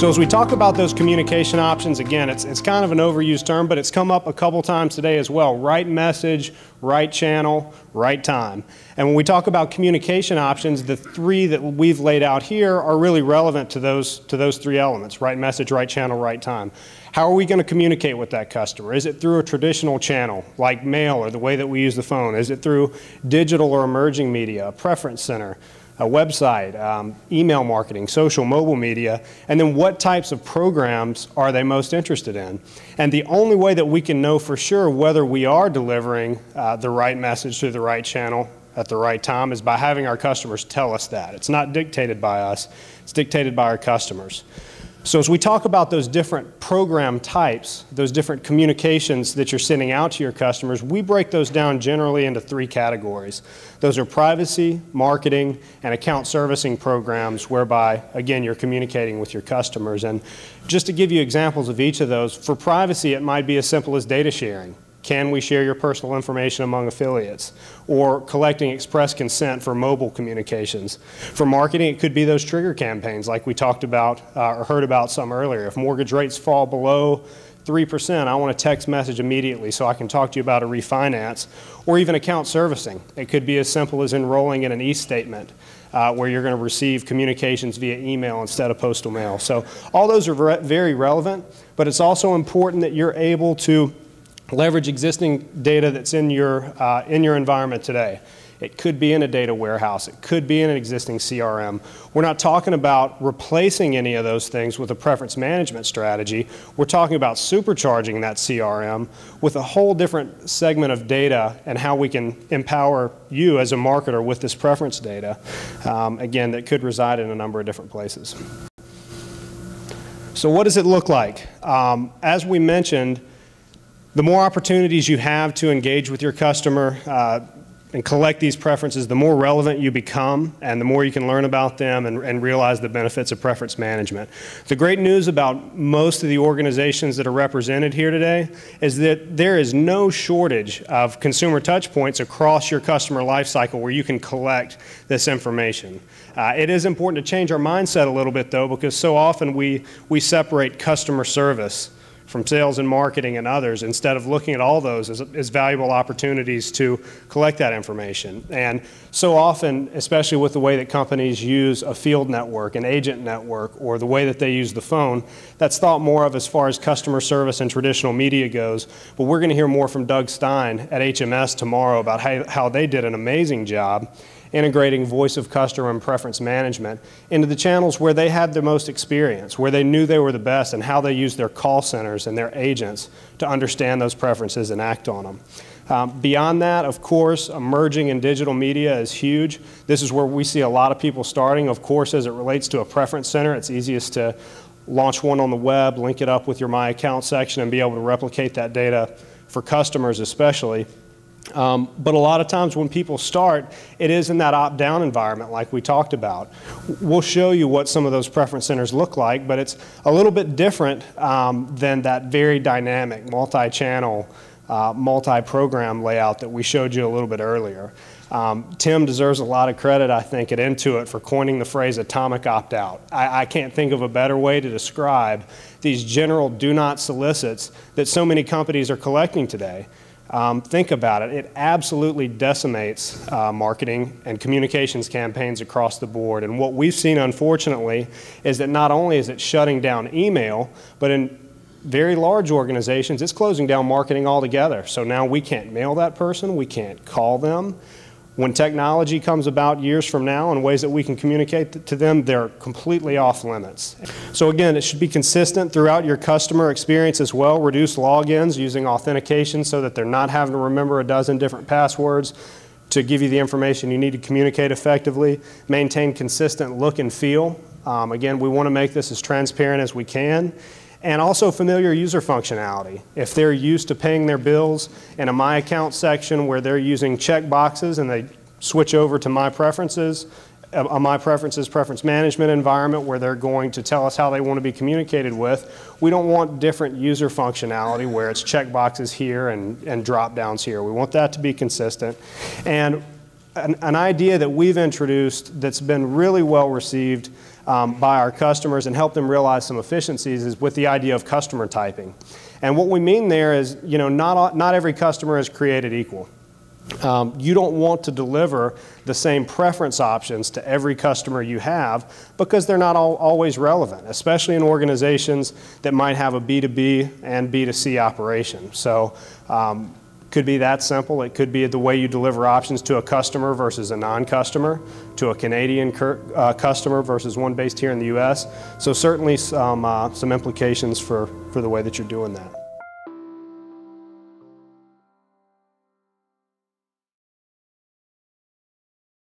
So as we talk about those communication options, again, it's kind of an overused term, but it's come up a couple times today as well. Right message, right channel, right time. And when we talk about communication options, the three that we've laid out here are really relevant to those three elements: right message, right channel, right time. How are we going to communicate with that customer? Is it through a traditional channel like mail or the way that we use the phone? Is it through digital or emerging media, a preference center, a website, email marketing, social, mobile media, and then what types of programs are they most interested in? And the only way that we can know for sure whether we are delivering the right message through the right channel at the right time is by having our customers tell us that. It's not dictated by us, it's dictated by our customers. So as we talk about those different program types, those different communications that you're sending out to your customers, we break those down generally into three categories. Those are privacy, marketing, and account servicing programs whereby, again, you're communicating with your customers. And just to give you examples of each of those, for privacy it might be as simple as data sharing. Can we share your personal information among affiliates? Or collecting express consent for mobile communications. For marketing, it could be those trigger campaigns like we talked about or heard about some earlier. If mortgage rates fall below 3%, I want a text message immediately so I can talk to you about a refinance. Or even account servicing. It could be as simple as enrolling in an e-statement where you're going to receive communications via email instead of postal mail. So all those are very relevant, but it's also important that you're able to leverage existing data that's in your environment today. It could be in a data warehouse. It could be in an existing CRM. We're not talking about replacing any of those things with a preference management strategy. We're talking about supercharging that CRM with a whole different segment of data and how we can empower you as a marketer with this preference data, again, that could reside in a number of different places. So what does it look like? As we mentioned, the more opportunities you have to engage with your customer and collect these preferences, the more relevant you become and the more you can learn about them and realize the benefits of preference management. The great news about most of the organizations that are represented here today is that there is no shortage of consumer touch points across your customer lifecycle where you can collect this information. It is important to change our mindset a little bit though, because so often we separate customer service from sales and marketing and others, instead of looking at all those as valuable opportunities to collect that information. And so often, especially with the way that companies use a field network, an agent network, or the way that they use the phone, that's thought more of as far as customer service and traditional media goes. But we're going to hear more from Doug Stein at HMS tomorrow about how they did an amazing job integrating voice of customer and preference management into the channels where they had the most experience, where they knew they were the best, and how they used their call centers and their agents to understand those preferences and act on them. Beyond that, of course, emerging in digital media is huge. This is where we see a lot of people starting. Of course, as it relates to a preference center, it's easiest to launch one on the web, link it up with your My Account section, and be able to replicate that data for customers especially. But a lot of times when people start, it is in that opt-down environment like we talked about. We'll show you what some of those preference centers look like, but it's a little bit different than that very dynamic multi-channel, multi-program layout that we showed you a little bit earlier. Tim deserves a lot of credit, I think, at Intuit for coining the phrase atomic opt-out. I can't think of a better way to describe these general do not solicits that so many companies are collecting today. Think about it. It absolutely decimates marketing and communications campaigns across the board. And what we've seen, unfortunately, is that not only is it shutting down email, but in very large organizations, it's closing down marketing altogether. So now we can't mail that person, we can't call them. When technology comes about years from now in ways that we can communicate to them, they're completely off limits. So again, it should be consistent throughout your customer experience as well. Reduce logins using authentication so that they're not having to remember a dozen different passwords to give you the information you need to communicate effectively. Maintain consistent look and feel. Again, we want to make this as transparent as we can. And also familiar user functionality. If they're used to paying their bills in a My Account section where they're using check boxes and they switch over to My Preferences, a My Preferences preference management environment where they're going to tell us how they want to be communicated with. We don't want different user functionality where it's checkboxes here and drop downs here. We want that to be consistent. And an idea that we've introduced that's been really well received by our customers and helped them realize some efficiencies is with the idea of customer typing. And what we mean there is, you know, not every customer is created equal. You don't want to deliver the same preference options to every customer you have because they're not always relevant, especially in organizations that might have a B2B and B2C operation. So could be that simple. It could be the way you deliver options to a customer versus a non-customer, to a Canadian customer versus one based here in the US. So certainly some implications for the way that you're doing that.